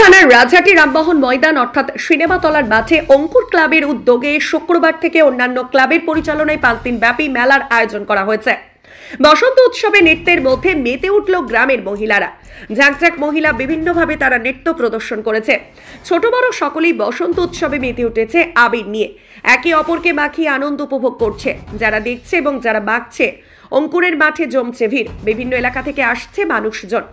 থানার রাজহাটি রামমোহন ময়দান অর্থাৎ সিনেমাতলার মাঠে অঙ্কুর ক্লাবের উদ্যোগে শুক্রবার থেকে অন্যান্য ক্লাবের পরিচালনায় 5 দিন ব্যাপী মেলার আয়োজন করা হয়েছে। বসন্ত উৎসবে নৃত্যের মধ্যে মেতে উঠল গ্রামের মহিলারা। ঝাঁকঝাঁক মহিলা বিভিন্নভাবে তারা নৃত্য প্রদর্শন করেছে। ছোট বড় সকলেই বসন্ত উৎসবে মেতে উঠেছে আবির নিয়ে, একে অপরকে মাখিয়ে আনন্দ উপভোগ করছে। যারা দেখছে এবং যারা মাখছে। অঙ্কুরের মাঠে জমছে ভিড়, বিভিন্ন এলাকা থেকে আসছে মানুষজন।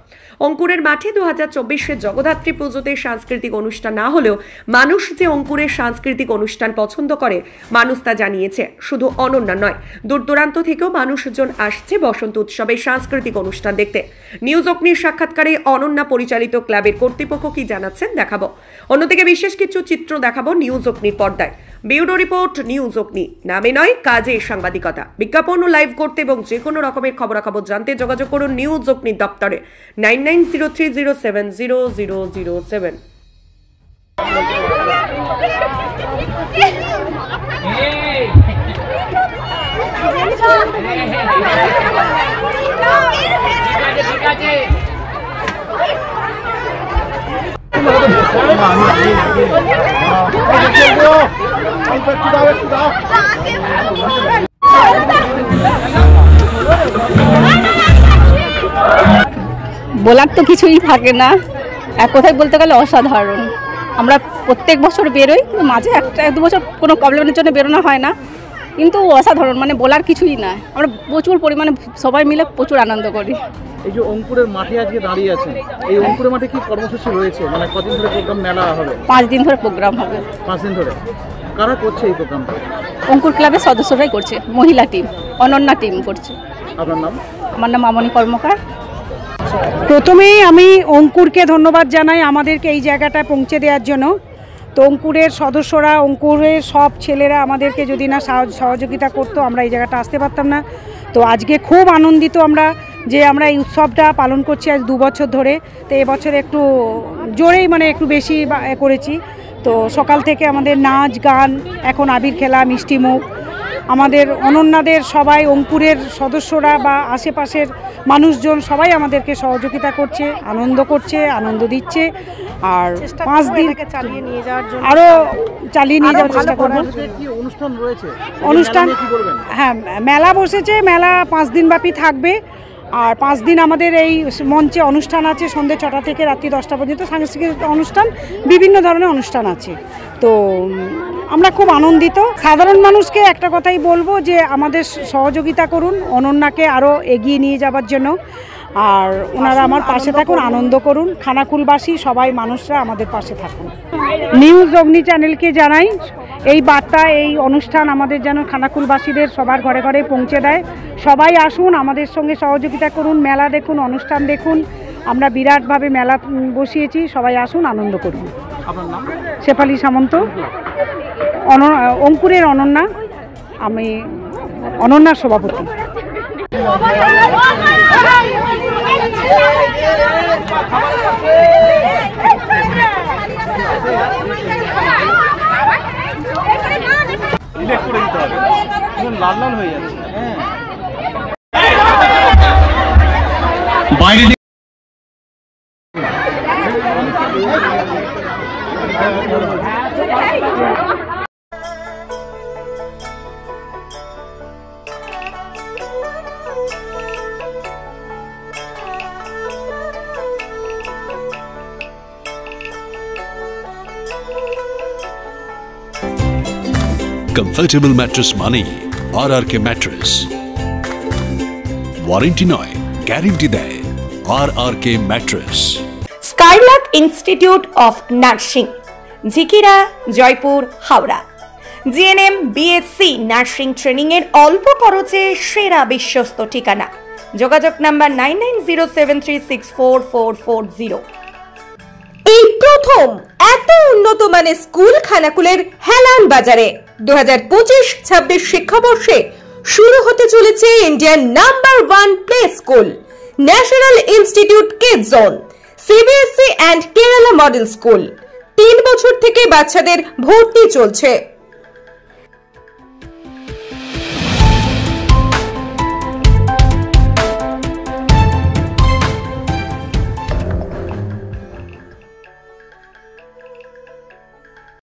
অঙ্কুরের মাঠে 2024 জগদ্ধাত্রী পুজোতে সাংস্কৃতিক অনুষ্ঠান না হলেও মানুষ যে অঙ্কুরের সাংস্কৃতিক অনুষ্ঠান পছন্দ করে মানুষ তা জানিয়েছে। শুধু অনন্যা নয়, দূর দূরান্ত থেকেও মানুষজন আসছে বসন্ত উৎসবের সাংস্কৃতিক অনুষ্ঠান দেখতে। নিউজ অগ্নির সাক্ষাৎকারে অনন্যা পরিচালিত ক্লাবের কর্তৃপক্ষ কি জানাচ্ছেন দেখাবো। অন্যদিকে বিশেষ কিছু চিত্র দেখাবো নিউজ অগ্নির পর্দায়। ব্যুরো রিপোর্ট, নিউজ অগ্নি। নামে নয়, কাজে সাংবাদিকতা। বিজ্ঞাপন ও লাইভ করতে এবং যে কোনো রকমের খবরাখবর জানতে যোগাযোগ করুন নিউজ অগ্নির দপ্তরে 9903070007। বলার তো কিছুই থাকে না, এক কথায় বলতে গেলে অসাধারণ। আমরা প্রত্যেক বছর বেরোই, কিন্তু মাঝে একটা দু বছর কোনো প্রবলেমের জন্য বেরোনো হয় না, কিন্তু অসাধারণ, মানে বলার কিছুই না। আমরা প্রচুর পরিমাণে সবাই মিলে প্রচুর আনন্দ করি। এই যে অঙ্কুরের মাঠে আজকে দাঁড়িয়ে আছেন, এই অঙ্কুরের মাঠে কি কর্মসূচি রয়েছে? মানে কদিন ধরে প্রোগ্রাম মেলা হবে? 5 দিন ধরে প্রোগ্রাম হবে। 5 দিন ধরে কারা করছে এই প্রোগ্রামটা? অঙ্কুর ক্লাবের সদস্যরাই করছে, মহিলা টিম, অনন্যা টিম করছে। আপনার নাম? আমার নাম মামনি কর্মকার। প্রথমেই আমি অঙ্কুরকে ধন্যবাদ জানাই আমাদেরকে এই জায়গাটায় পৌঁছে দেওয়ার জন্য। তো অঙ্কুরের সদস্যরা, অঙ্কুরের সব ছেলেরা আমাদেরকে যদি না সহযোগিতা করতো আমরা এই জায়গাটা আসতে পারতাম না। তো আজকে খুব আনন্দিত আমরা যে আমরা এই উৎসবটা পালন করছি আজ 2 বছর ধরে। তো এবছর একটু জোরেই, মানে একটু বেশি করেছি। তো সকাল থেকে আমাদের নাচ গান, এখন আবির খেলা, মিষ্টি মুখ, আমাদের অনন্যাদের সবাই, অঙ্কুরের সদস্যরা বা আশেপাশের মানুষজন সবাই আমাদেরকে সহযোগিতা করছে, আনন্দ দিচ্ছে। আর 5 দিন চালিয়ে নিয়ে যাওয়ার জন্য আরও চালিয়ে নিয়ে যাওয়ার চেষ্টা করব। অনুষ্ঠান, হ্যাঁ, মেলা বসেছে, মেলা 5 দিন ব্যাপী থাকবে। আর 5 দিন আমাদের এই মঞ্চে অনুষ্ঠান আছে, সন্ধ্যে 6টা থেকে রাত্রি 10টা পর্যন্ত সাংস্কৃতিক অনুষ্ঠান, বিভিন্ন ধরনের অনুষ্ঠান আছে। তো আমরা খুব আনন্দিত। সাধারণ মানুষকে একটা কথাই বলবো যে আমাদের সহযোগিতা করুন অনন্যাকে আরও এগিয়ে নিয়ে যাওয়ার জন্য। আর ওনারা আমার পাশে থাকুন, আনন্দ করুন। খানাকুলবাসী সবাই মানুষরা আমাদের পাশে থাকুন। নিউজ অগ্নি চ্যানেলকে জানাই এই বার্তা, এই অনুষ্ঠান আমাদের যেন খানাকুলবাসীদের সবার ঘরে ঘরে পৌঁছে দেয়। সবাই আসুন, আমাদের সঙ্গে সহযোগিতা করুন, মেলা দেখুন, অনুষ্ঠান দেখুন। আমরা বিরাটভাবে মেলা বসিয়েছি, সবাই আসুন, আনন্দ করুন। আপনার নাম? শেফালি সামন্ত, অঙ্কুরের অনন্যা, আমি অনন্যার সভাপতি। লাল লাল হয়ে যাচ্ছে। বাইরে কমফর্টেবল ম্যাট্রেস মানেই RRK ম্যাট্রেস। ওয়ারেন্টি নয়, গ্যারেন্টি দেয় RRK mattress. Skylark institute of nursing, Jhikira, Jaipur, Howrah. GNM, BSc nursing training এর অল্প খরচে সেরা বিশ্বস্ত ঠিকানা। যোগাযোগ নাম্বার 9907364440। এই প্রথম এত উন্নত মানের স্কুল খানাকুলের হেলান বাজারে 2025-26 শিক্ষাবর্ষে শুরু হতে চলেছে Indian number 1 play school, national institute kids zone, CBSE and Kerala model school. 3 বছর থেকে বাচ্চাদের ভর্তি চলছে।